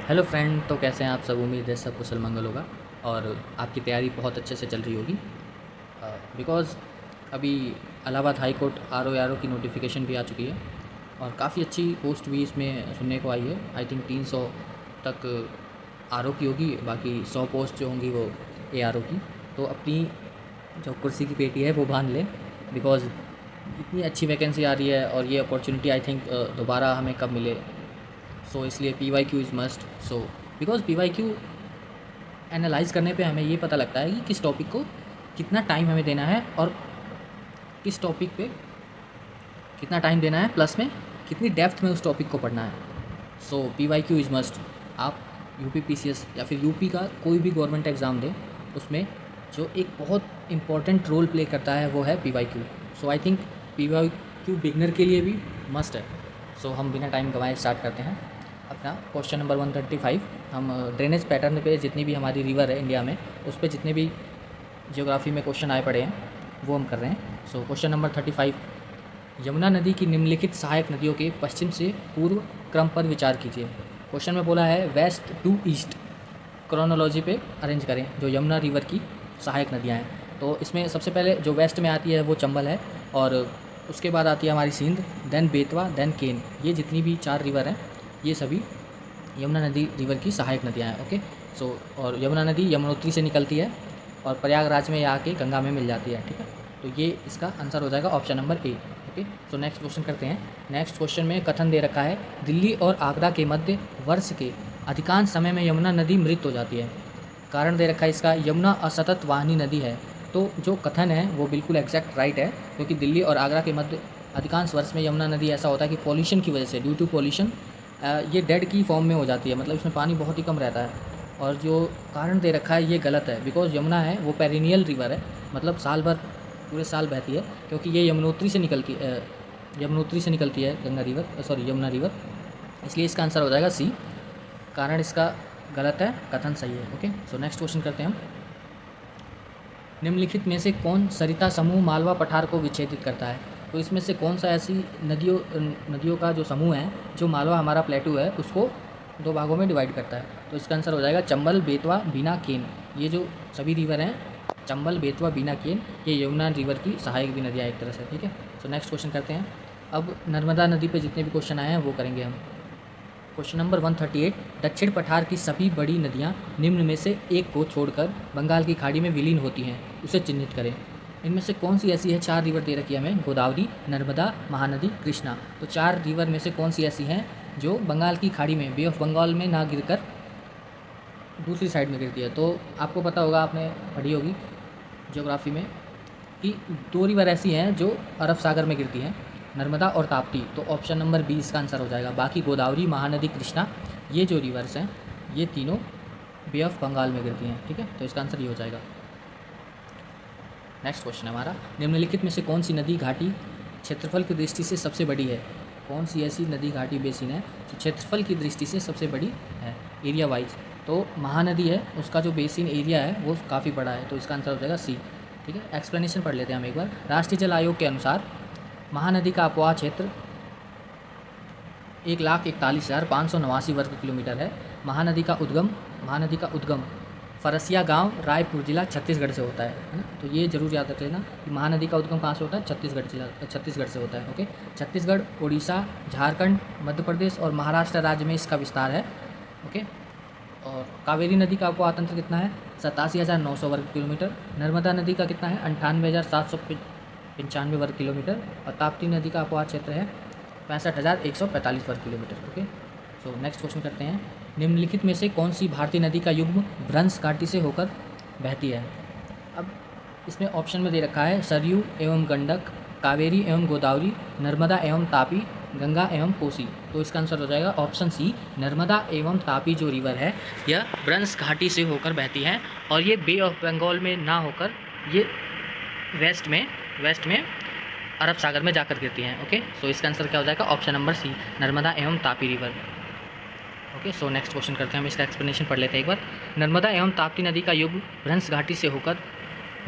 Hello friend, तो कैसे हैं आप सब। उम्मीद है सब कुशल मंगल होगा और आपकी तैयारी बहुत अच्छे से चल रही होगी। बिकॉज़ अभी Allahabad high court R O की नोटिफिकेशन भी आ चुकी है और काफ़ी अच्छी पोस्ट भी इसमें सुनने को आई है। आई थिंक 300 तक आर ओ की होगी, बाकी 100 पोस्ट जो होंगी वो ए आर ओ की। तो अपनी जो कुर्सी की पेटी है वो बांध लें, बिकॉज़ इतनी अच्छी वैकेंसी आ रही है और ये अपॉर्चुनिटी आई थिंक दोबारा हमें कब मिले। सो इसलिए P Y Q is must. So because P Y Q analyse करने पे हमें ये पता लगता है कि किस टॉपिक को कितना टाइम हमें देना है और किस टॉपिक पे कितना टाइम देना है, प्लस में कितनी डेप्थ में उस टॉपिक को पढ़ना है। So P Y Q is must. आप U P P C S या फिर यूपी का कोई भी गवर्नमेंट एग्ज़ाम दें, उसमें जो एक बहुत इंपॉर्टेंट रोल प्ले करता है वो है P Y Q. So I think P Y Q beginner के लिए भी मस्ट है। सो हम बिना टाइम गंवाए स्टार्ट करते हैं अपना क्वेश्चन नंबर 135। हम ड्रेनेज पैटर्न पे जितनी भी हमारी रिवर है इंडिया में, उस पर जितने भी ज्योग्राफी में क्वेश्चन आए पड़े हैं वो हम कर रहे हैं। सो क्वेश्चन नंबर 35, यमुना नदी की निम्नलिखित सहायक नदियों के पश्चिम से पूर्व क्रम पर विचार कीजिए। क्वेश्चन में बोला है वेस्ट टू ईस्ट क्रोनोलॉजी पे अरेंज करें जो यमुना रिवर की सहायक नदियाँ हैं। तो इसमें सबसे पहले जो वेस्ट में आती है वो चंबल है, और उसके बाद आती है हमारी सिंध, देन बेतवा, देन केन। ये जितनी भी 4 रिवर हैं ये सभी यमुना नदी रिवर की सहायक नदियाँ हैं। ओके। सो और यमुना नदी यमुनोत्री से निकलती है और प्रयागराज में आके गंगा में मिल जाती है। ठीक है, तो ये इसका आंसर हो जाएगा option number A. Okay. So next question करते हैं। नेक्स्ट क्वेश्चन में कथन दे रखा है दिल्ली और आगरा के मध्य वर्ष के अधिकांश समय में यमुना नदी मृत हो जाती है। कारण दे रखा है इसका यमुना असतत वाहिनी नदी है। तो जो कथन है वो बिल्कुल एग्जैक्ट राइट है, क्योंकि दिल्ली और आगरा के मध्य अधिकांश वर्ष में यमुना नदी ऐसा होता है कि पॉल्यूशन की वजह से, ड्यू टू पॉल्यूशन, ये डेड की फॉर्म में हो जाती है, मतलब इसमें पानी बहुत ही कम रहता है। और जो कारण दे रखा है ये गलत है, बिकॉज यमुना है वो पेरिनियल रिवर है, मतलब साल भर पूरे साल बहती है, क्योंकि ये यमुनोत्री से निकलती है Ganga river, sorry Yamuna river. इसलिए इसका आंसर हो जाएगा सी। कारण इसका गलत है, कथन सही है। ओके। सो नेक्स्ट क्वेश्चन करते हैं हम। निम्नलिखित में से कौन सरिता समूह मालवा पठार को विच्छेदित करता है। तो इसमें से कौन सा ऐसी नदियों का जो समूह है, जो मालवा हमारा प्लेटू है उसको 2 भागों में डिवाइड करता है। तो इसका आंसर हो जाएगा चंबल, बेतवा, बीना, केन। ये जो सभी रिवर हैं, चंबल, बेतवा, बीना, केन, ये यमुना रिवर की सहायक भी नदियाँ एक तरह से। ठीक है। सो नेक्स्ट क्वेश्चन करते हैं। अब नर्मदा नदी पे जितने भी क्वेश्चन आए हैं वो करेंगे हम। क्वेश्चन नंबर 138, दक्षिण पठार की सभी बड़ी नदियाँ निम्न में से एक को छोड़कर बंगाल की खाड़ी में विलीन होती हैं, उसे चिन्हित करें। इनमें से कौन सी ऐसी है, 4 रिवर दे रखी है हमें, गोदावरी, नर्मदा, महानदी, कृष्णा। तो 4 रिवर में से कौन सी ऐसी हैं जो बंगाल की खाड़ी में, बे ऑफ बंगाल में ना गिरकर दूसरी साइड में गिरती है। तो आपको पता होगा, आपने पढ़ी होगी ज्योग्राफी में, कि 2 रिवर ऐसी हैं जो अरब सागर में गिरती हैं, नर्मदा और ताप्ती। तो ऑप्शन नंबर बी इसका आंसर हो जाएगा। बाकी गोदावरी, महानदी, कृष्णा, ये जो रिवर्स हैं ये तीनों बे ऑफ बंगाल में गिरती हैं। ठीक है, तो इसका आंसर ये हो जाएगा। नेक्स्ट क्वेश्चन है हमारा, निम्नलिखित में से कौन सी नदी घाटी क्षेत्रफल की दृष्टि से सबसे बड़ी है। कौन सी ऐसी नदी घाटी बेसिन है जो क्षेत्रफल की दृष्टि से सबसे बड़ी है एरिया वाइज। तो महानदी है, उसका जो बेसिन एरिया है वो काफ़ी बड़ा है, तो इसका आंसर हो जाएगा सी। ठीक है, एक्सप्लेनेशन पढ़ लेते हैं हम एक बार। राष्ट्रीय जल आयोग के अनुसार महानदी का अपवाह क्षेत्र 1,41,589 वर्ग किलोमीटर है। महानदी का उद्गम फरसिया गांव, रायपुर जिला, छत्तीसगढ़ से होता है ना। तो ये जरूर याद रख लेना कि महानदी का उद्गम कहाँ से होता है, छत्तीसगढ़ से होता है। ओके। छत्तीसगढ़, उड़ीसा, झारखंड, मध्य प्रदेश और महाराष्ट्र राज्य में इसका विस्तार है। ओके। और कावेरी नदी का अपवाह तंत्र कितना है, 87,900 वर्ग किलोमीटर। नर्मदा नदी का कितना है, 98,795 वर्ग किलोमीटर। और ताप्ती नदी का अपवाह क्षेत्र है 65,145 वर्ग kilometre. Okay. So next question करते हैं। निम्नलिखित में से कौन सी भारतीय नदी का युग्म भ्रंश घाटी से होकर बहती है। अब इसमें ऑप्शन में दे रखा है सरयू एवं गंडक, कावेरी एवं गोदावरी, नर्मदा एवं तापी, गंगा एवं कोसी। तो इसका आंसर हो जाएगा ऑप्शन सी, नर्मदा एवं तापी जो रिवर है यह भ्रंश घाटी से होकर बहती है, और ये बे ऑफ बंगाल में ना होकर ये वेस्ट में अरब सागर में जाकर गिरती हैं। ओके। सो इसका आंसर क्या हो जाएगा, ऑप्शन नंबर सी, नर्मदा एवं Tapi river. Okay. So next question करते हैं हम, इसका एक्सप्लेनेशन पढ़ लेते हैं एक बार। नर्मदा एवं ताप्ती नदी का युग भ्रंश घाटी से होकर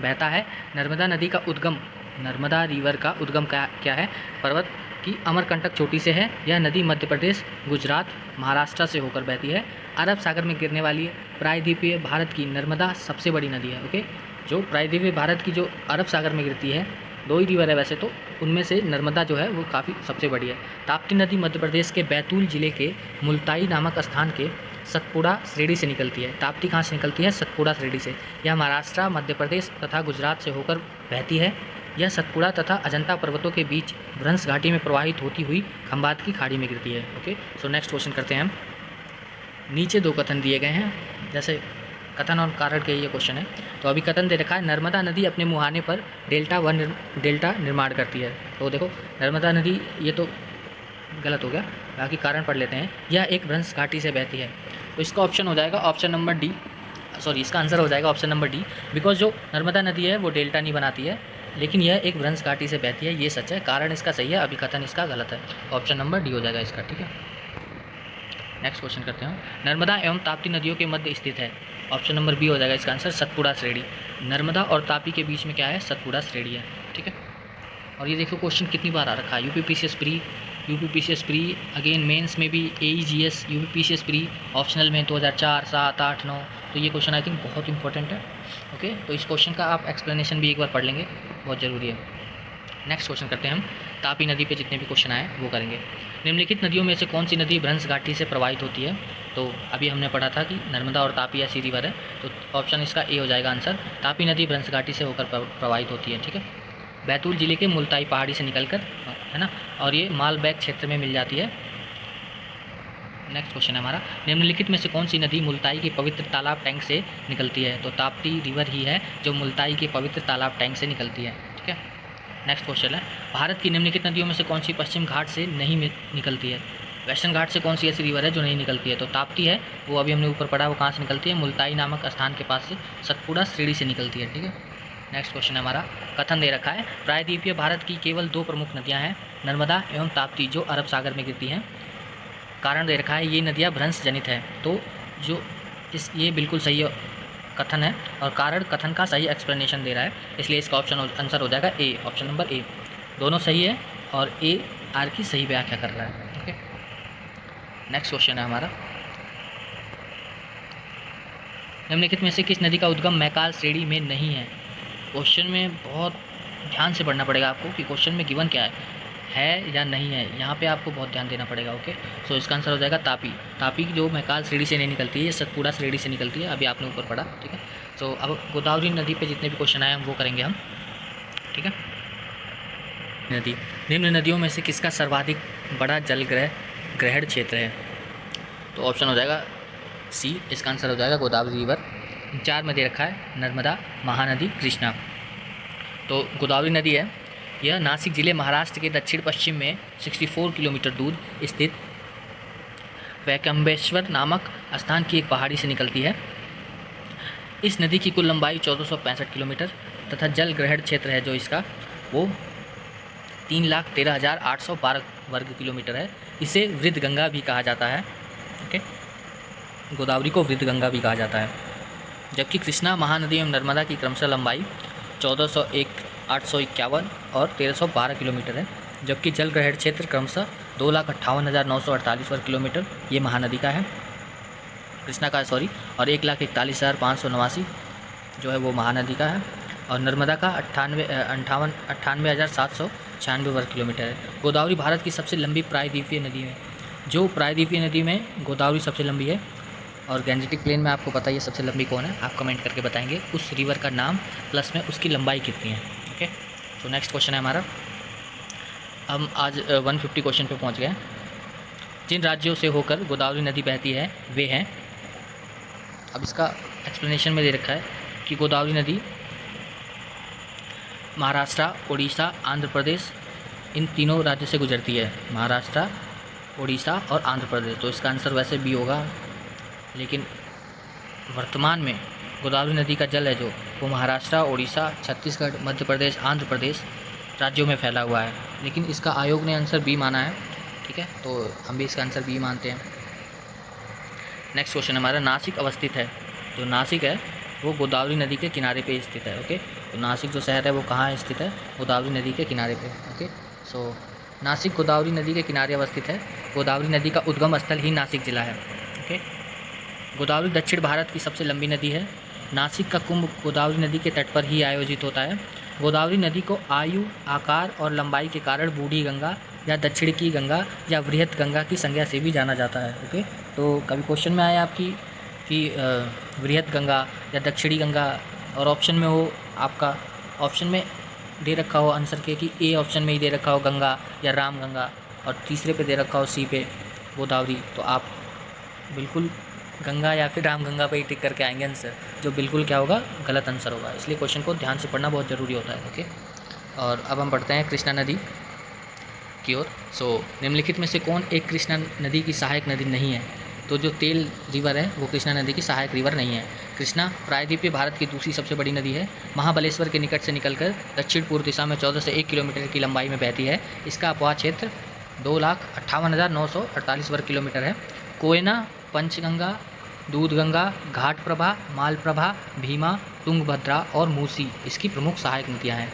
बहता है। नर्मदा नदी का उद्गम, नर्मदा रिवर का उद्गम क्या है, पर्वत कि अमरकंटक चोटी से है। यह नदी मध्य प्रदेश, गुजरात, महाराष्ट्र से होकर बहती है। अरब सागर में गिरने वाली है। प्रायद्वीपीय भारत की नर्मदा सबसे बड़ी नदी है। ओके, जो प्रायद्वीपीय भारत की जो अरब सागर में गिरती है, 2 ही रिवर है वैसे तो, उनमें से नर्मदा जो है वो काफ़ी सबसे बड़ी है। ताप्ती नदी मध्य प्रदेश के बैतूल जिले के मुल्ताई नामक स्थान के सतपुड़ा श्रेणी से निकलती है। ताप्ती कहाँ से निकलती है? सतपुड़ा श्रेणी से। यह महाराष्ट्र, मध्य प्रदेश तथा गुजरात से होकर बहती है। यह सतपुड़ा तथा अजंता पर्वतों के बीच भ्रंश घाटी में प्रवाहित होती हुई खंबात की खाड़ी में गिरती है। ओके, सो नेक्स्ट क्वेश्चन करते हैं हम। नीचे 2 कथन दिए गए हैं, जैसे कथन और कारण के ये क्वेश्चन है। तो अभी कथन दे रखा है, नर्मदा नदी अपने मुहाने पर डेल्टा निर्माण करती है। तो देखो नर्मदा नदी, ये तो गलत हो गया, बाकी कारण पढ़ लेते हैं। यह एक भ्रंश घाटी से बहती है, तो इसका ऑप्शन हो जाएगा ऑप्शन नंबर डी, सॉरी इसका आंसर हो जाएगा ऑप्शन नंबर डी। बिकॉज जो नर्मदा नदी है वो डेल्टा नहीं बनाती है, लेकिन यह एक भ्रंश घाटी से बहती है, ये सच है। कारण इसका सही है, अभी कथन इसका गलत है। ऑप्शन नंबर डी हो जाएगा इसका, ठीक है। नेक्स्ट क्वेश्चन करते हैं। नर्मदा एवं ताप्ती नदियों के मध्य स्थित है। ऑप्शन नंबर बी हो जाएगा इसका आंसर, सतपुड़ा श्रेणी। नर्मदा और तापी के बीच में क्या है? सतपुड़ा श्रेणी है, ठीक है। और ये देखो क्वेश्चन कितनी बार आ रखा है, यूपीपीसीएस प्री, अगेन मेंस में भी, एईजीएस, यूपीपीसीएस प्री, ऑप्शनल में 2004, 7, 8, 9। तो ये क्वेश्चन आई थिंक बहुत इंपॉर्टेंट है। ओके, तो इस क्वेश्चन का आप एक्सप्लेनेशन भी एक बार पढ़ लेंगे, बहुत ज़रूरी है। नेक्स्ट क्वेश्चन करते हैं हम। तापी नदी पे जितने भी क्वेश्चन आए वो करेंगे। निम्नलिखित नदियों में से कौन सी नदी भ्रंश घाटी से प्रवाहित होती है? तो अभी हमने पढ़ा था कि नर्मदा और तापी ऐसी रिवर है, तो ऑप्शन इसका ए हो जाएगा आंसर। तापी नदी भ्रंश घाटी से होकर प्रवाहित होती है, ठीक है। बैतूल जिले के मुल्ताई पहाड़ी से निकलकर, है ना, और ये मालबैक क्षेत्र में मिल जाती है। नेक्स्ट क्वेश्चन है हमारा, निम्नलिखित में से कौन सी नदी मुल्ताई के पवित्र तालाब टैंक से निकलती है? तो ताप्ती रिवर ही है जो मुल्ताई के पवित्र तालाब टैंक से निकलती है, ठीक है। नेक्स्ट क्वेश्चन है, भारत की निम्नलिखित नदियों में से कौन सी पश्चिम घाट से नहीं निकलती है? वेस्टर्न घाट से कौन सी ऐसी रिवर है जो नहीं निकलती है? तो ताप्ती है, वो अभी हमने ऊपर पढ़ा, वो कहाँ से निकलती है? मुल्ताई नामक स्थान के पास से सतपुड़ा श्रेणी से निकलती है, ठीक है। नेक्स्ट क्वेश्चन है हमारा, कथन दे रखा है, प्रायद्वीपीय भारत की केवल 2 प्रमुख नदियाँ हैं, नर्मदा एवं ताप्ती, जो अरब सागर में गिरती हैं। कारण दे रखा है, ये नदियाँ भ्रंश जनित है। तो जो ये बिल्कुल सही कथन है, और कारण कथन का सही एक्सप्लेनेशन दे रहा है, इसलिए इसका ऑप्शन आंसर हो जाएगा ए, ऑप्शन नंबर ए। दोनों सही है और ए आर की सही व्याख्या कर रहा है, ठीक है। नेक्स्ट क्वेश्चन है हमारा, निम्नलिखित में से किस नदी का उद्गम मैकाल श्रेणी में नहीं है? क्वेश्चन में बहुत ध्यान से पढ़ना पड़ेगा आपको कि क्वेश्चन में गिवन क्या है या नहीं है, यहाँ पे आपको बहुत ध्यान देना पड़ेगा। ओके, सो इसका आंसर हो जाएगा तापी। तापी जो मैकाल श्रेणी से नहीं निकलती है, ये सतपुड़ा श्रेणी से निकलती है, अभी आपने ऊपर पढ़ा, ठीक है। सो अब गोदावरी नदी पे जितने भी क्वेश्चन आए हैं वो करेंगे हम, ठीक है। नदी, निम्न नदियों में से किसका सर्वाधिक बड़ा जल ग्रहण क्षेत्र है? तो ऑप्शन हो जाएगा सी, इसका आंसर हो जाएगा गोदावरी रिवर। 4 में दे रखा है नर्मदा, महानदी, कृष्णा। तो गोदावरी नदी है, यह नासिक जिले महाराष्ट्र के दक्षिण पश्चिम में 64 किलोमीटर दूर स्थित वैकम्बेश्वर नामक स्थान की एक पहाड़ी से निकलती है। इस नदी की कुल लंबाई 1465 किलोमीटर तथा जल ग्रहण क्षेत्र है जो इसका वो 3,13,812 वर्ग किलोमीटर है। इसे वृद्ध गंगा भी कहा जाता है, ओके। गोदावरी को वृद्ध गंगा भी कहा जाता है, जबकि कृष्णा, महानदी एवं नर्मदा की क्रमशः लंबाई 1401, 851 और 1312 किलोमीटर है, जबकि जल ग्रहण क्षेत्र क्रमशः 2,58,948 वर्ग किलोमीटर ये महानदी का है, कृष्णा का सॉरी, और 1,41,589 जो है वो महानदी का है, और नर्मदा का 98,796 वर्ग किलोमीटर है। गोदावरी भारत की सबसे लंबी प्रायद्वीपीय नदी है, जो प्रायद्वीपीय नदी में गोदावरी सबसे लंबी है, और गैंजेटिक प्लेन में आपको पता है सबसे लंबी कौन है, आप कमेंट करके बताएंगे उस रिवर का नाम प्लस में उसकी लंबाई कितनी है, ओके। तो नेक्स्ट क्वेश्चन है हमारा, हम आज 150 क्वेश्चन पे पहुंच गए। जिन राज्यों से होकर गोदावरी नदी बहती है वे हैं, अब इसका एक्सप्लेनेशन में दे रखा है कि गोदावरी नदी महाराष्ट्र, उड़ीसा, आंध्र प्रदेश, इन तीनों राज्यों से गुजरती है, महाराष्ट्र, उड़ीसा और आंध्र प्रदेश। तो इसका आंसर वैसे बी होगा, लेकिन वर्तमान में गोदावरी नदी का जल है जो वो महाराष्ट्र, उड़ीसा, छत्तीसगढ़, मध्य प्रदेश, आंध्र प्रदेश राज्यों में फैला हुआ है, लेकिन इसका आयोग ने आंसर बी माना है, ठीक है। तो हम भी इसका आंसर बी मानते हैं। नेक्स्ट क्वेश्चन हमारा, नासिक अवस्थित है, जो नासिक है वो गोदावरी नदी के किनारे पे स्थित है, ओके। तो नासिक जो शहर है वो कहाँ स्थित है? गोदावरी नदी के किनारे पे, ओके। सो नासिक गोदावरी नदी के किनारे अवस्थित है। गोदावरी नदी का उद्गम स्थल ही नासिक जिला है। ओके। गोदावरी दक्षिण भारत की सबसे लंबी नदी है। नासिक का कुंभ गोदावरी नदी के तट पर ही आयोजित होता है। गोदावरी नदी को आयु, आकार और लंबाई के कारण बूढ़ी गंगा या दक्षिण की गंगा या वृहत गंगा की संज्ञा से भी जाना जाता है। ओके। तो कभी क्वेश्चन में आया आपकी कि वृहत गंगा या दक्षिणी गंगा, और ऑप्शन में हो आपका, ऑप्शन में दे रखा हो आंसर के कि ए ऑप्शन में ही दे रखा हो गंगा या राम गंगा, और तीसरे पे दे रखा हो सी पे गोदावरी, तो आप बिल्कुल गंगा या फिर राम गंगा पे ही टिक करके आएंगे आंसर, जो बिल्कुल क्या होगा, गलत आंसर होगा। इसलिए क्वेश्चन को ध्यान से पढ़ना बहुत ज़रूरी होता है। ओके। और अब हम पढ़ते हैं कृष्णा नदी की ओर। सो निम्नलिखित में से कौन एक कृष्णा नदी की सहायक नदी नहीं है? तो जो तेल रिवर है वो कृष्णा नदी की सहायक रिवर नहीं है। कृष्णा प्रायद्वीपीय भारत की दूसरी सबसे बड़ी नदी है। महाबलेश्वर के निकट से निकलकर दक्षिण पूर्व दिशा में 14 से 1 किलोमीटर की लंबाई में बहती है। इसका अपवाह क्षेत्र 2,58,948 वर्ग किलोमीटर है। कोयना, पंचगंगा, दूधगंगा, घाट प्रभा, मालप्रभा, भीमा, तुंगभद्रा और मूसी इसकी प्रमुख सहायक नदियाँ हैं,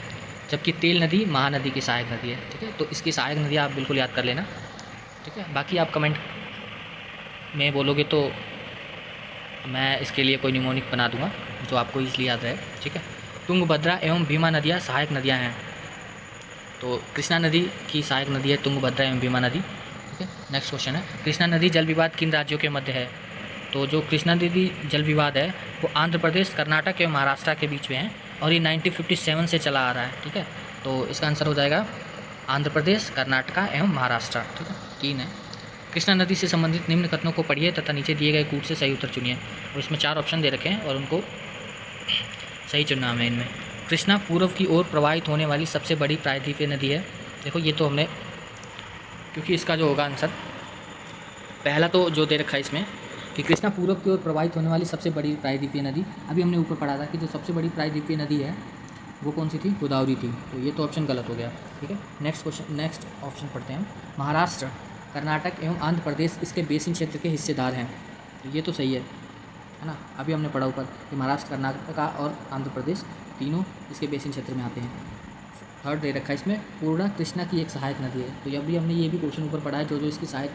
जबकि तेल नदी महानदी की सहायक नदी है। ठीक है, तो इसकी सहायक नदी आप बिल्कुल याद कर लेना। ठीक है, बाकी आप कमेंट में बोलोगे तो मैं इसके लिए कोई निमोनिक बना दूंगा जो आपको इसलिए याद रहे। ठीक है, तुंगभद्रा एवं भीमा नदियाँ सहायक नदियाँ हैं। तो कृष्णा नदी की सहायक नदी है तुंगभद्रा एवं भीमा नदी। ठीक है, नेक्स्ट क्वेश्चन है, कृष्णा नदी जल विवाद किन राज्यों के मध्य है? तो जो कृष्णा नदी जल विवाद है वो आंध्र प्रदेश, कर्नाटक एवं महाराष्ट्र के बीच में है, और ये 1957 से चला आ रहा है। ठीक है, तो इसका आंसर हो जाएगा आंध्र प्रदेश, कर्नाटक एवं महाराष्ट्र। ठीक है, 3 है। कृष्णा नदी से संबंधित निम्न कथनों को पढ़िए तथा नीचे दिए गए कूट से सही उत्तर चुनिए। और इसमें 4 ऑप्शन दे रखे हैं और उनको सही चुनना है इनमें। कृष्णा पूर्व की ओर प्रवाहित होने वाली सबसे बड़ी प्रायद्वीपीय नदी है। देखो ये तो हमने, क्योंकि इसका जो होगा आंसर पहला तो जो दे रखा है इसमें कि कृष्णा पूर्व की ओर प्रवाहित होने वाली सबसे बड़ी प्रायद्वीपीय नदी, अभी हमने ऊपर पढ़ा था कि जो सबसे बड़ी प्रायद्वीपीय नदी है वो कौन सी थी? गोदावरी थी। तो ये तो ऑप्शन गलत हो गया। ठीक है, नेक्स्ट क्वेश्चन, नेक्स्ट ऑप्शन पढ़ते हैं। महाराष्ट्र, कर्नाटक एवं आंध्र प्रदेश इसके बेसिन क्षेत्र के हिस्सेदार हैं। तो ये तो सही है ना, अभी हमने पढ़ा ऊपर कि महाराष्ट्र, कर्नाटक और आंध्र प्रदेश तीनों इसके बेसिन क्षेत्र में आते हैं। थर्ड दे रखा है इसमें, पूर्णा कृष्णा की एक सहायक नदी है। तो अभी हमने ये भी क्वेश्चन ऊपर पढ़ा है जो जो इसकी सहायक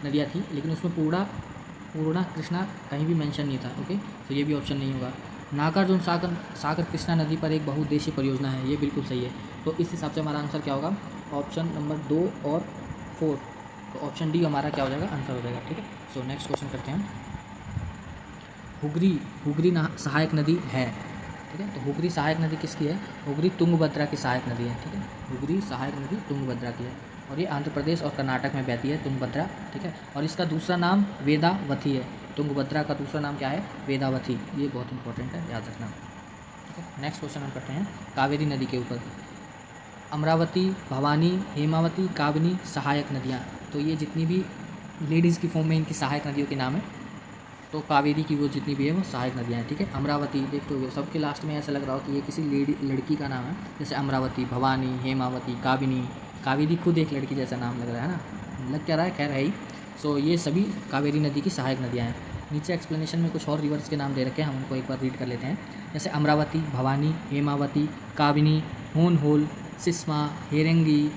नदियाँ थी, लेकिन उसमें पूर्णा कृष्णा कहीं भी मेंशन नहीं था। ओके, तो ये भी ऑप्शन नहीं होगा। नागार्जुन सागर कृष्णा नदी पर एक बहुउद्देशीय परियोजना है, ये बिल्कुल सही है। तो इस हिसाब से हमारा आंसर क्या होगा? ऑप्शन नंबर 2 और 4, तो ऑप्शन डी हमारा क्या हो जाएगा? आंसर हो जाएगा। ठीक है, सो नेक्स्ट क्वेश्चन करते हैं। हुगरी सहायक नदी है। ठीक है, तो हुगरी सहायक नदी किसकी है? हुगरी तुंगभद्रा की सहायक नदी है। ठीक है, हुगरी सहायक नदी तुंगभद्रा की है, और ये आंध्र प्रदेश और कर्नाटक में बहती है तुंगभद्रा। ठीक है, और इसका दूसरा नाम वेदावती है। तुंगभद्रा का दूसरा नाम क्या है? वेदावती। ये बहुत इंपॉर्टेंट है, याद रखना। ठीक है, नेक्स्ट क्वेश्चन हम करते हैं कावेरी नदी के ऊपर। अमरावती, भवानी, हेमावती, काबिनी सहायक नदियाँ। तो ये जितनी भी लेडीज़ की फॉर्म में इनकी सहायक नदियों के नाम है, तो कावेरी की वो जितनी भी है वो सहायक नदियाँ हैं। ठीक है, अमरावती देखते हो सबके लास्ट में ऐसा लग रहा हो कि ये किसी लड़की का नाम है, जैसे अमरावती, भवानी, हेमावती, काबिनी। कावेरी खुद एक लड़की जैसा नाम लग रहा है ना, लग क्या रहा है, खैर है ही। सो ये सभी कावेरी नदी की सहायक नदियाँ हैं। नीचे एक्सप्लेनेशन में कुछ और रिवर्स के नाम दे रखे हैं, हम उनको एक बार रीड कर लेते हैं। जैसे अमरावती, भवानी, हेमावती, काबिनी, होनहोल, सिस्मा, हेरेंगी,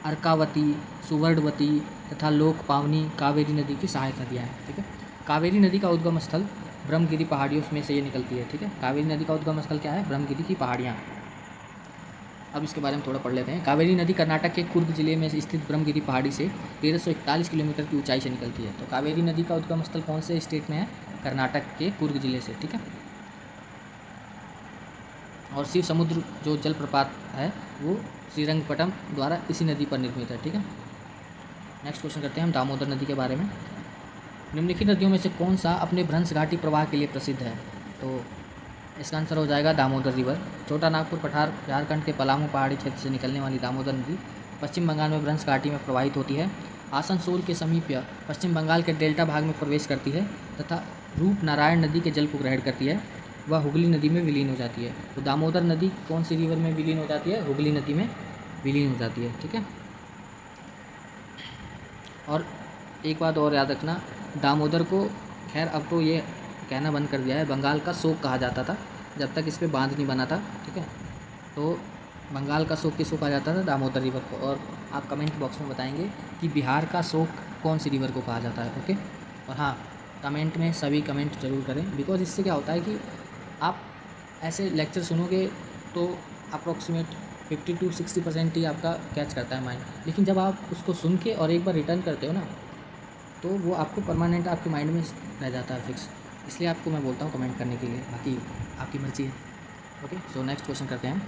अर्कावती, सुवर्णवती तथा लोकपावनी कावेरी नदी की सहायक नदियाँ हैं। ठीक है, कावेरी नदी का उद्गम स्थल ब्रह्मगिरी पहाड़ियों में से ये निकलती है। ठीक है, कावेरी नदी का उद्गम स्थल क्या है? ब्रह्मगिरी की पहाड़ियाँ। अब इसके बारे में थोड़ा पढ़ लेते हैं। कावेरी नदी कर्नाटक के कुर्ग जिले में स्थित ब्रह्मगिरी पहाड़ी से 1341 किलोमीटर की ऊंचाई से निकलती है। तो कावेरी नदी का उद्गम स्थल कौन से स्टेट में है? कर्नाटक के कुर्ग जिले से। ठीक है, और शिव समुद्र जो जलप्रपात है वो श्रीरंगपट्टम द्वारा इसी नदी पर निर्मित है। ठीक है, नेक्स्ट क्वेश्चन करते हैं हम दामोदर नदी के बारे में। निम्नलिखित नदियों में से कौन सा अपने भ्रंश घाटी प्रवाह के लिए प्रसिद्ध है? तो इसका आंसर हो जाएगा दामोदर रिवर। छोटा नागपुर पठार, झारखंड के पलामू पहाड़ी क्षेत्र से निकलने वाली दामोदर नदी पश्चिम बंगाल में भ्रंश घाटी में प्रवाहित होती है। आसनसोल के समीप पश्चिम बंगाल के डेल्टा भाग में प्रवेश करती है तथा रूपनारायण नदी के जल को ग्रहण करती है, वह हुगली नदी में विलीन हो जाती है। तो दामोदर नदी कौन सी रिवर में विलीन हो जाती है? हुगली नदी में विलीन हो जाती है। ठीक है, और एक बात और याद रखना, दामोदर को खैर अब तो ये कहना बंद कर दिया है, बंगाल का शोक कहा जाता था जब तक इस पर बांध नहीं बना था। ठीक है, तो बंगाल का शोक किसको कहा जाता था? दामोदर रिवर को। और आप कमेंट बॉक्स में बताएंगे कि बिहार का शोक कौन सी रिवर को कहा जाता है। ओके, और हाँ, कमेंट में सभी कमेंट ज़रूर करें, बिकॉज इससे क्या होता है कि आप ऐसे लेक्चर सुनोगे तो अप्रॉक्सीमेट 50 to 60% ही आपका कैच करता है माइंड, लेकिन जब आप उसको सुन के और एक बार रिटर्न करते हो ना, तो वो आपको परमानेंट आपके माइंड में रह जाता है फिक्स। इसलिए आपको मैं बोलता हूँ कमेंट करने के लिए, बाकी आपकी मर्ज़ी है। ओके, सो नेक्स्ट क्वेश्चन करते हैं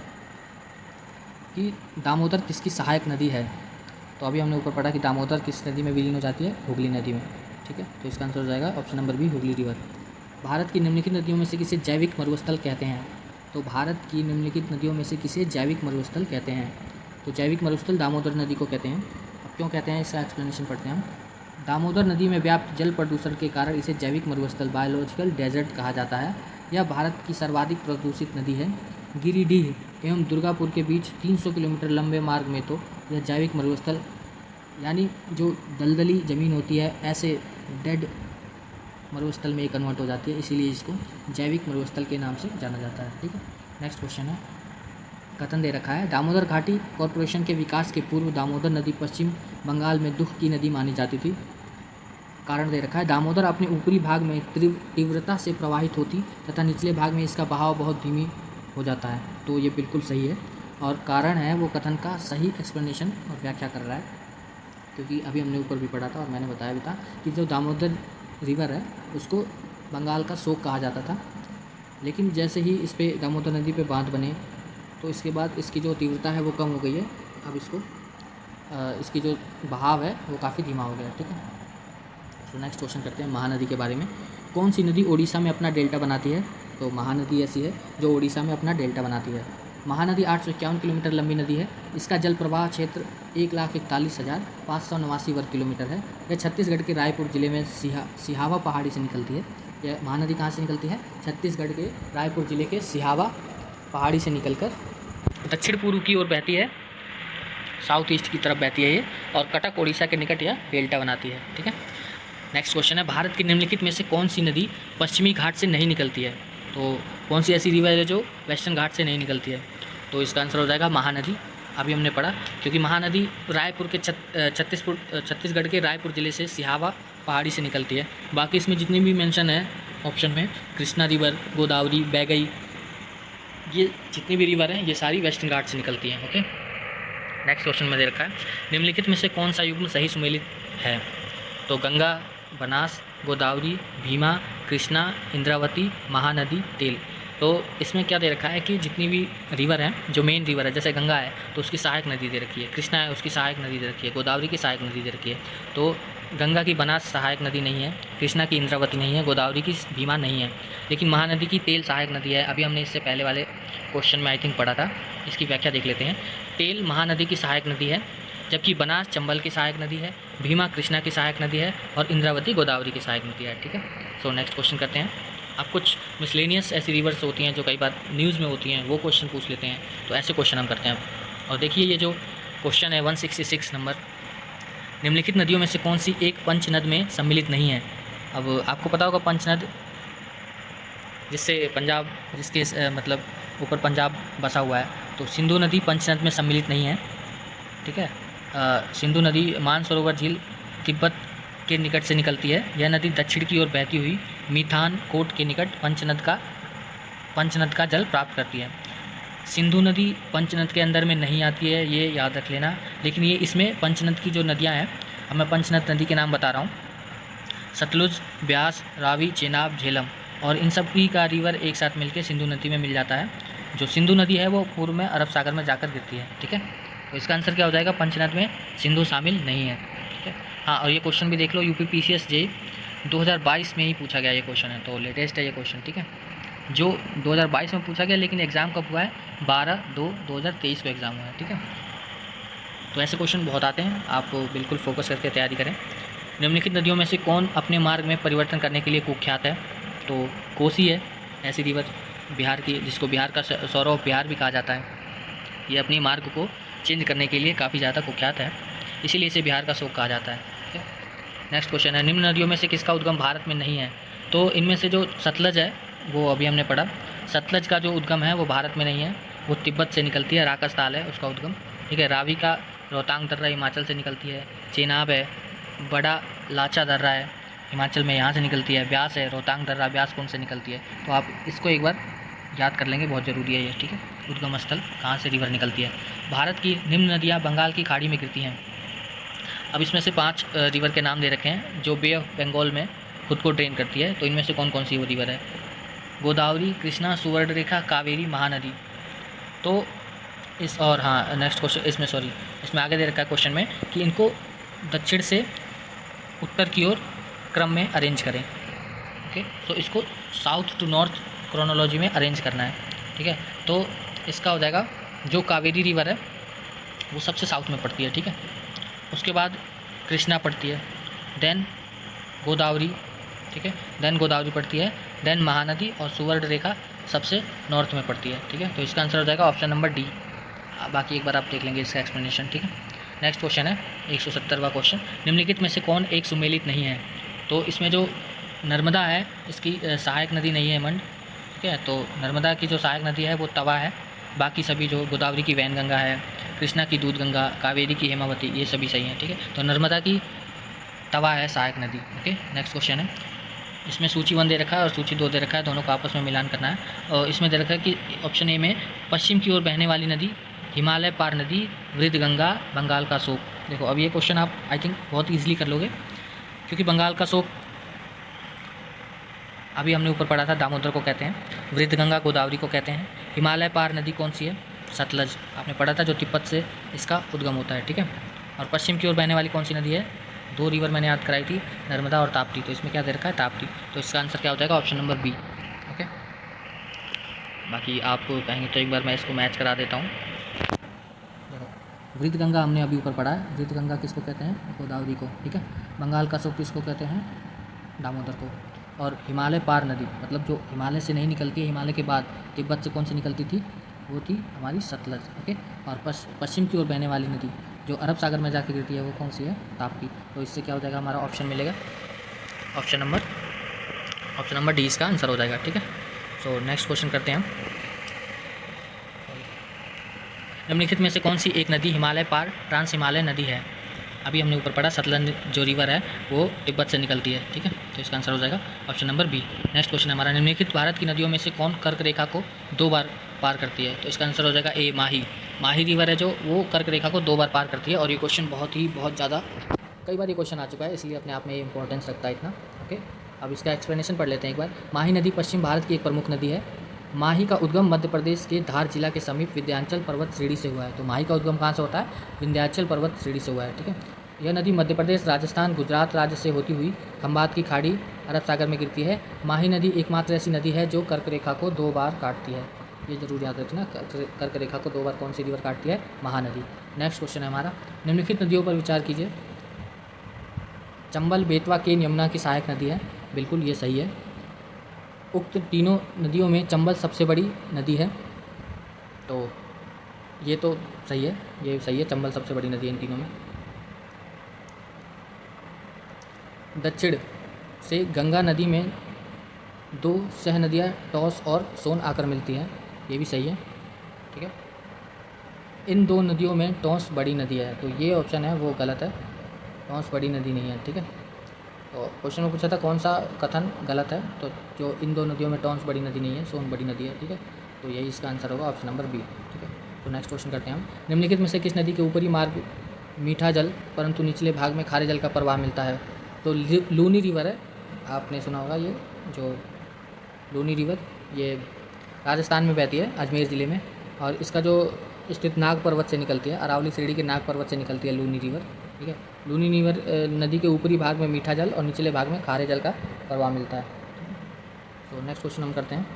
कि दामोदर किसकी सहायक नदी है। तो अभी हमने ऊपर पढ़ा कि दामोदर किस नदी में विलीन हो जाती है, हुगली नदी में। ठीक है, तो इसका आंसर हो जाएगा option number B, Hooghly river. भारत की निम्नलिखित नदियों में से किसे जैविक मरुस्थल कहते हैं। तो भारत की निम्नलिखित नदियों में से किसे जैविक मरुस्थल कहते हैं। तो जैविक मरुस्थल दामोदर नदी को कहते हैं। अब क्यों कहते हैं, इसका एक्सप्लेनेशन पढ़ते हैं हम। दामोदर नदी में व्याप्त जल प्रदूषण के कारण इसे जैविक मरुस्थल बायोलॉजिकल डेजर्ट कहा जाता है। यह भारत की सर्वाधिक प्रदूषित नदी है। गिरिडीह एवं दुर्गापुर के बीच 300 किलोमीटर लंबे मार्ग में तो यह जैविक मरुस्थल, यानी जो दलदली ज़मीन होती है, ऐसे डेड मरुस्थल में कन्वर्ट हो जाती है, इसीलिए इसको जैविक मरुस्थल के नाम से जाना जाता है। ठीक है, नेक्स्ट क्वेश्चन है, कथन दे रखा है, दामोदर घाटी कॉरपोरेशन के विकास के पूर्व दामोदर नदी पश्चिम बंगाल में दुख की नदी मानी जाती थी। कारण दे रखा है, दामोदर अपने ऊपरी भाग में तीव्रता से प्रवाहित होती तथा निचले भाग में इसका बहाव बहुत धीमी हो जाता है। तो ये बिल्कुल सही है, और कारण है वो कथन का सही एक्सप्लेनेशन और व्याख्या कर रहा है, क्योंकि अभी हमने ऊपर भी पढ़ा था और मैंने बताया भी था कि जो दामोदर रिवर है उसको बंगाल का शोक कहा जाता था, लेकिन जैसे ही इस पे दामोदर नदी पे बांध बने तो इसके बाद इसकी जो तीव्रता है वो कम हो गई है। अब इसकी जो बहाव है वो काफ़ी धीमा हो गया है। ठीक है, तो नेक्स्ट क्वेश्चन करते हैं महानदी के बारे में। कौन सी नदी ओडिशा में अपना डेल्टा बनाती है। तो महानदी ऐसी है जो ओडिशा में अपना डेल्टा बनाती है। महानदी 851 किलोमीटर लंबी नदी है। इसका जल प्रवाह क्षेत्र 1,41,589 वर्ग किलोमीटर है। यह छत्तीसगढ़ के रायपुर जिले में सिहावा पहाड़ी से निकलती है। यह महानदी कहाँ से निकलती है, छत्तीसगढ़ के रायपुर जिले के सिहावा पहाड़ी से निकलकर दक्षिण पूर्व की ओर बहती है, साउथ ईस्ट की तरफ बहती है ये, और कटक ओडिशा के निकट यह डेल्टा बनाती है। ठीक है, नेक्स्ट क्वेश्चन है, भारत की निम्नलिखित में से कौन सी नदी पश्चिमी घाट से नहीं निकलती है। तो कौन सी ऐसी रिवर है जो वेस्टर्न घाट से नहीं निकलती है। तो इसका आंसर हो जाएगा महानदी। अभी हमने पढ़ा, क्योंकि महानदी रायपुर के छत्तीसगढ़ के रायपुर ज़िले से सिहावा पहाड़ी से निकलती है। बाकी इसमें जितनी भी मेंशन है ऑप्शन में, कृष्णा रिवर, गोदावरी, बैगई, ये जितनी भी रिवर हैं ये सारी वेस्टर्न घाट से निकलती हैं। ओके, नेक्स्ट क्वेश्चन में दे रखा है, निम्नलिखित में से कौन सा युग्म सही सुमेलित है। तो गंगा, बनास, गोदावरी, भीमा, कृष्णा, इंद्रावती, महानदी, तेल। तो इसमें क्या दे रखा है कि जितनी भी रिवर हैं, जो मेन रिवर है, जैसे गंगा है तो उसकी सहायक नदी दे रखी है, कृष्णा है उसकी सहायक नदी दे रखी है, गोदावरी की सहायक नदी दे रखी है। तो गंगा की बनास सहायक नदी नहीं है, कृष्णा की इंद्रावती नहीं है, गोदावरी की भीमा नहीं है, लेकिन महानदी की तेल सहायक नदी है। अभी हमने इससे पहले वाले क्वेश्चन में आई थिंक पढ़ा था, इसकी व्याख्या देख लेते हैं। तेल महानदी की सहायक नदी है, जबकि बनास चंबल की सहायक नदी है, भीमा कृष्णा की सहायक नदी है, और इंद्रावती गोदावरी की सहायक नदी है। ठीक है, सो नेक्स्ट क्वेश्चन करते हैं। अब कुछ मिसलेनियस ऐसी रिवर्स होती हैं जो कई बार न्यूज़ में होती हैं, वो क्वेश्चन पूछ लेते हैं, तो ऐसे क्वेश्चन हम करते हैं। और देखिए ये जो क्वेश्चन है 166 नंबर, निम्नलिखित नदियों में से कौन सी एक पंचनद में सम्मिलित नहीं है। अब आपको पता होगा पंचनद, जिससे पंजाब, जिसके मतलब ऊपर पंजाब बसा हुआ है, तो सिंधु नदी पंचनद में सम्मिलित नहीं है। ठीक है, सिंधु नदी मानसरोवर झील तिब्बत के निकट से निकलती है। यह नदी दक्षिण की ओर बहती हुई मीथान कोट के निकट पंचनद का जल प्राप्त करती है। सिंधु नदी पंचनद के अंदर में नहीं आती है, ये याद रख लेना, लेकिन ये इसमें पंचनद की जो नदियाँ हैं, अब मैं पंचनद नदी के नाम बता रहा हूँ, सतलुज, ब्यास, रावी, चेनाब, झेलम, और इन सब की का रिवर एक साथ मिलकर सिंधु नदी में मिल जाता है। जो सिंधु नदी है वो पूर्व में अरब सागर में जाकर गिरती है। ठीक है, तो इसका आंसर क्या हो जाएगा, पंचनद में सिंधु शामिल नहीं है। ठीक है, हाँ, और ये क्वेश्चन भी देख लो, यूपी PCS जे 2022 में ही पूछा गया ये क्वेश्चन है, तो लेटेस्ट है ये क्वेश्चन। ठीक है, जो 2022 में पूछा गया, लेकिन एग्ज़ाम कब हुआ है, 12/2/2023 को एग्ज़ाम हुआ है। ठीक है, तो ऐसे क्वेश्चन बहुत आते हैं, आप बिल्कुल फोकस करके तैयारी करें। निम्नलिखित नदियों में से कौन अपने मार्ग में परिवर्तन करने के लिए कुख्यात है। तो कोसी है ऐसी रिवर बिहार की, जिसको बिहार का सौरव बिहार भी कहा जाता है। ये अपनी मार्ग को चेंज करने के लिए काफ़ी ज़्यादा कुख्यात है, इसीलिए इसे बिहार का शोक कहा जाता है। ठीक है, नेक्स्ट क्वेश्चन है, निम्न नदियों में से किसका उद्गम भारत में नहीं है। तो इनमें से जो सतलज है वो अभी हमने पढ़ा, सतलज का जो उद्गम है वो भारत में नहीं है, वो तिब्बत से निकलती है, राकस ताल है उसका उद्गम। ठीक है, रावी का रोहतांग दर्रा हिमाचल से निकलती है। चेनाब है, बड़ा लाचा दर्रा है, हिमाचल में यहाँ से निकलती है। ब्यास है, रोहतांग दर्रा ब्यास कुंड से निकलती है। तो आप इसको एक बार याद कर लेंगे, बहुत ज़रूरी है ये, ठीक है। उद्गम स्थल कहाँ से रिवर निकलती है। भारत की निम्न नदियाँ बंगाल की खाड़ी में गिरती हैं। अब इसमें से 5 रिवर के नाम दे रखे हैं जो बे ऑफ बंगाल में खुद को ड्रेन करती है। तो इनमें से कौन कौन सी वो रिवर है। गोदावरी, कृष्णा, सुवर्णरेखा, कावेरी, महानदी। तो इस और हाँ नेक्स्ट क्वेश्चन इसमें आगे दे रखा है क्वेश्चन में कि इनको दक्षिण से उत्तर की ओर क्रम में अरेंज करें। ओके, तो इसको साउथ टू नॉर्थ क्रोनोलॉजी में अरेंज करना है, ठीक है। तो इसका हो जाएगा जो कावेरी रिवर है वो सबसे साउथ में पड़ती है, ठीक है। उसके बाद कृष्णा पड़ती है, देन गोदावरी, ठीक है, देन गोदावरी पड़ती है, देन महानदी और सुवर्णरेखा सबसे नॉर्थ में पड़ती है, ठीक है। तो इसका आंसर हो जाएगा ऑप्शन नंबर डी। बाकी एक बार आप देख लेंगे इसका एक्सप्लेनेशन, ठीक है। नेक्स्ट क्वेश्चन है 170वां क्वेश्चन। निम्नलिखित में से कौन एक सुमेलित नहीं है। तो इसमें जो नर्मदा है इसकी सहायक नदी नहीं है मंड, ठीक है। तो नर्मदा की जो सहायक नदी है वो तवा है। बाकी सभी जो गोदावरी की वैनगंगा है, कृष्णा की दूध गंगा, कावेरी की हेमावती, ये सभी सही हैं, ठीक है। तो नर्मदा की तवा है सहायक नदी। ओके, नेक्स्ट क्वेश्चन है। इसमें सूची 1 दे रखा है और सूची 2 दे रखा है, दोनों को आपस में मिलान करना है। और इसमें दे रखा है कि ऑप्शन ए में पश्चिम की ओर बहने वाली नदी हिमालय पार नदी, वृद्धगंगा, बंगाल का शोक। देखो अब ये क्वेश्चन आप आई थिंक बहुत ईजिली कर लोगे, क्योंकि बंगाल का शोक अभी हमने ऊपर पढ़ा था, दामोदर को कहते हैं। वृद्धगंगा गोदावरी को कहते हैं। हिमालय पार नदी कौन सी है, सतलज, आपने पढ़ा था, जो तिब्बत से इसका उद्गम होता है, ठीक है। और पश्चिम की ओर बहने वाली कौन सी नदी है, 2 रिवर मैंने याद कराई थी, नर्मदा और ताप्ती। तो इसमें क्या दे रखा है, ताप्ती। तो इसका आंसर क्या हो जाएगा, ऑप्शन नंबर बी। ओके, बाकी आप कहेंगे तो एक बार मैं इसको मैच करा देता हूँ। वृद्धगंगा हमने अभी ऊपर पढ़ा है, वृद्धगंगा किसको कहते हैं, गोदावरी को, ठीक है। बंगाल का शोक किसको कहते हैं, दामोदर को। और हिमालय पार नदी मतलब जो हिमालय से नहीं निकलती है, हिमालय के बाद तिब्बत से कौन सी निकलती थी, वो थी हमारी सतलज। ओके, और पश्चिम की ओर बहने वाली नदी जो अरब सागर में जाकर गिरती है वो कौन सी है, ताप्ती। तो इससे क्या हो जाएगा, हमारा ऑप्शन मिलेगा, ऑप्शन नंबर डी इसका आंसर हो जाएगा, ठीक है। सो नेक्स्ट क्वेश्चन करते हैं हम। निम्नलिखित में से कौन सी एक नदी हिमालय पार ट्रांस हिमालय नदी है। अभी हमने ऊपर पढ़ा, सतलज जो रिवर है वो तिब्बत से निकलती है, ठीक है। तो इसका आंसर हो जाएगा option number B. Next question हमारा, निम्नलिखित भारत की नदियों में से कौन कर्क रेखा को 2 बार पार करती है। तो इसका आंसर हो जाएगा ए, माही रिवर है जो वो कर्क रेखा को 2 बार पार करती है। और ये क्वेश्चन बहुत ज़्यादा कई बार ये क्वेश्चन आ चुका है, इसलिए अपने आप में ये इंपॉर्टेंस रखता है इतना। ओके, अब इसका एक्सप्लेनेशन पढ़ लेते हैं एक बार। माही नदी पश्चिम भारत की एक प्रमुख नदी है। माही का उद्गम मध्य प्रदेश के धार जिला के समीप विंध्याचल पर्वत श्रेणी से हुआ है। तो माही का उद्गम कहाँ से होता है, विंध्याचल पर्वत श्रेणी से हुआ है, ठीक है। यह नदी मध्य प्रदेश, राजस्थान, गुजरात राज्य से होती हुई खंबात की खाड़ी, अरब सागर में गिरती है। माही नदी एकमात्र ऐसी नदी है जो कर्क रेखा को 2 बार काटती है। ये जरूर याद रखना, कर्क रेखा को 2 बार कौन सी रिवर काटती है, महानदी। नेक्स्ट क्वेश्चन है हमारा, निम्नलिखित नदियों पर विचार कीजिए। चंबल बेतवा केन यमुना की सहायक नदी है, बिल्कुल ये सही है। उक्त तीनों नदियों में चंबल सबसे बड़ी नदी है, तो ये तो सही है, ये सही है, चंबल सबसे बड़ी नदी है इन तीनों में। दक्षिण से गंगा नदी में 2 सह नदियाँ टॉस और सोन आकर मिलती हैं, ये भी सही है, ठीक है। इन 2 नदियों में टॉस बड़ी नदी है, तो ये ऑप्शन है वो गलत है, टॉस बड़ी नदी नहीं है, ठीक है। तो क्वेश्चन में पूछा था कौन सा कथन गलत है, तो जो इन 2 नदियों में टॉन्स बड़ी नदी नहीं है, सोन बड़ी नदी है, ठीक है। तो यही इसका आंसर होगा, ऑप्शन नंबर बी, ठीक है। तो नेक्स्ट क्वेश्चन करते हैं हम। निम्नलिखित में से किस नदी के ऊपरी मार्ग मीठा जल परंतु निचले भाग में खारे जल का प्रवाह मिलता है। तो लूनी रिवर है, आपने सुना होगा, ये जो लूनी रिवर ये राजस्थान में बहती है, अजमेर ज़िले में। और इसका जो स्थित नाग पर्वत से निकलती है, अरावली श्रेणी के नाग पर्वत से निकलती है लूनी रिवर, ठीक है। लूनी रिवर नदी के ऊपरी भाग में मीठा जल और निचले भाग में खारे जल का प्रवाह मिलता है। तो नेक्स्ट क्वेश्चन हम करते हैं।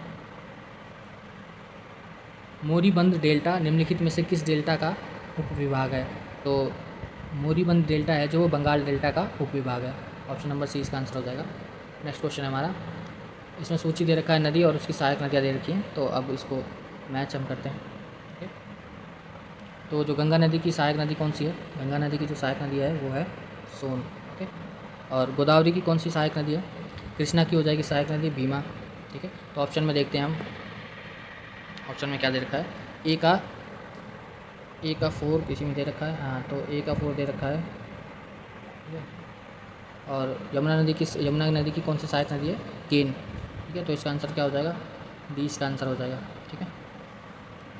मोरीबंद डेल्टा निम्नलिखित में से किस डेल्टा का उपविभाग है। तो मोरीबंद डेल्टा है जो बंगाल डेल्टा का उपविभाग है, ऑप्शन नंबर सी इसका आंसर हो जाएगा। नेक्स्ट क्वेश्चन है हमारा, इसमें सूची दे रखा है नदी और उसकी सहायक नदियाँ दे रखी हैं, तो अब इसको मैच हम करते हैं। ठीक है, तो जो गंगा नदी की सहायक नदी कौन सी है, गंगा नदी की जो सहायक नदी है वो है सोन। ठीक है, और गोदावरी की कौन सी सहायक नदी है, कृष्णा की हो जाएगी सहायक नदी भीमा। ठीक है, तो ऑप्शन में देखते हैं हम, ऑप्शन में क्या दे रखा है, ए का ए का 4 किसी में दे रखा है, हाँ तो ए का 4 दे रखा है, ठीक है। और यमुना नदी की कौन सी सहायक नदी है? केन, ठीक है। तो इसका आंसर क्या हो जाएगा? डी इसका आंसर हो जाएगा, ठीक है।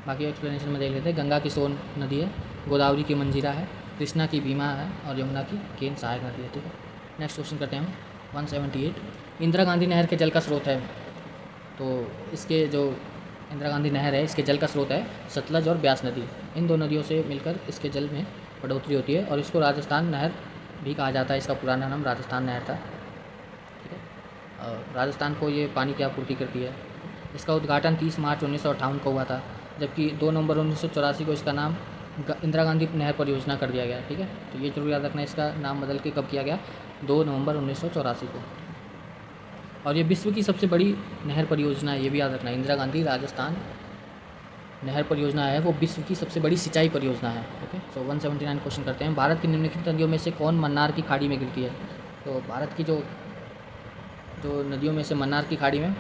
बाकी एक्सप्लेनेशन में देख लेते हैं। गंगा की सोन नदी है, गोदावरी की मंजीरा है, कृष्णा की भीमा है और यमुना की केन सहायक नदी है, ठीक है। नेक्स्ट क्वेश्चन करते हैं हम 178। इंदिरा गांधी नहर के जल का स्रोत है, तो इसके जो इंदिरा गांधी नहर है इसके जल का स्रोत है सतलज और ब्यास नदी। इन दो नदियों से मिलकर इसके जल में बढ़ोतरी होती है और इसको राजस्थान नहर भी कहा जाता है। इसका पुराना नाम राजस्थान नहर था, ठीक है। राजस्थान को ये पानी की आपूर्ति करती है। इसका उद्घाटन 30 मार्च 1958 को हुआ था, जबकि 2 नवंबर 1984 को इसका नाम इंदिरा गांधी नहर परियोजना कर दिया गया, ठीक है। तो ये जरूर याद रखना है, इसका नाम बदल के कब किया गया? 2 नवंबर 1984 को। और ये विश्व की सबसे बड़ी नहर परियोजना है, ये भी याद रखना है। इंदिरा गांधी राजस्थान नहर परियोजना है वो विश्व की सबसे बड़ी सिंचाई परियोजना है, ओके। सो 179 क्वेश्चन करते हैं। भारत की निम्नलिखित नदियों में से कौन मन्नार की खाड़ी में गिरती है? तो भारत की जो जो नदियों में से मन्नार की खाड़ी में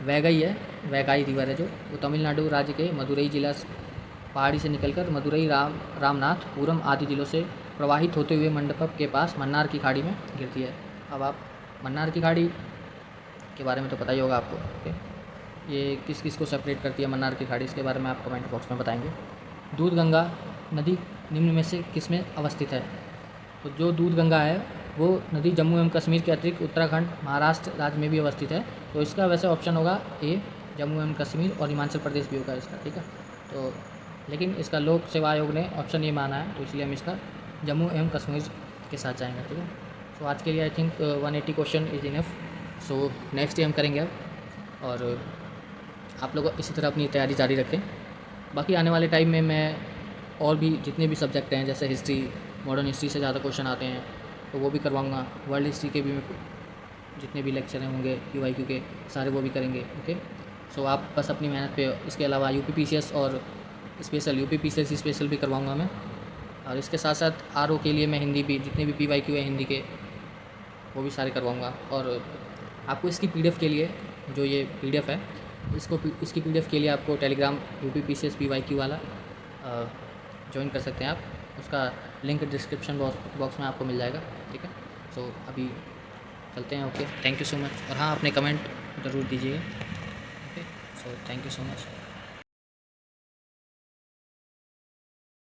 वैगई है, वैगाई रिवर है जो, वो तमिलनाडु राज्य के मदुरई जिला पहाड़ी से निकलकर मदुरई, रामनाथपुरम आदि जिलों से प्रवाहित होते हुए मंडपम के पास मन्नार की खाड़ी में गिरती है। अब आप मन्नार की खाड़ी के बारे में तो पता ही होगा आपको, ओके। ये किस किस को सेपरेट करती है मन्नार की खाड़ी, इसके बारे में आप कमेंट बॉक्स में बताएंगे। दूध गंगा नदी निम्न में से किस में अवस्थित है? तो जो दूध गंगा है वो नदी जम्मू एवं कश्मीर के अतिरिक्त उत्तराखंड, महाराष्ट्र राज्य में भी अवस्थित है। तो इसका वैसे ऑप्शन होगा ए, जम्मू एवं कश्मीर, और हिमाचल प्रदेश भी होगा इसका, ठीक है। तो लेकिन इसका लोक सेवा आयोग ने ऑप्शन ये माना है, तो इसलिए हम इसका जम्मू एवं कश्मीर के साथ जाएंगे, ठीक है। सो आज के लिए I think 180 question is enough. So next day हम करेंगे अब, और आप लोग इसी तरह अपनी तैयारी जारी रखें। बाकी आने वाले टाइम में मैं और भी जितने भी सब्जेक्ट हैं, जैसे हिस्ट्री, मॉडर्न हिस्ट्री से ज़्यादा क्वेश्चन आते हैं तो वो भी करवाऊँगा। वर्ल्ड हिस्ट्री के भी जितने भी लेक्चर होंगे QIQ के सारे वो भी करेंगे, ओके। सो आप बस अपनी मेहनत पे, इसके अलावा UPPCS और स्पेशल UPPCS स्पेशल भी करवाऊँगा मैं, और इसके साथ साथ RO के लिए मैं हिंदी भी, जितने भी PYQ है हिंदी के वो भी सारे करवाऊँगा। और आपको इसकी PDF के लिए, जो ये PDF है, इसकी PDF के लिए आपको टेलीग्राम UPPCS PYQ वाला ज्वाइन कर सकते हैं आप। उसका लिंक डिस्क्रिप्शन बॉक्स में आपको मिल जाएगा, ठीक है। सो अभी चलते हैं, okay. Thank you so much. और हाँ, अपने कमेंट ज़रूर दीजिएगा, okay. So thank you so much.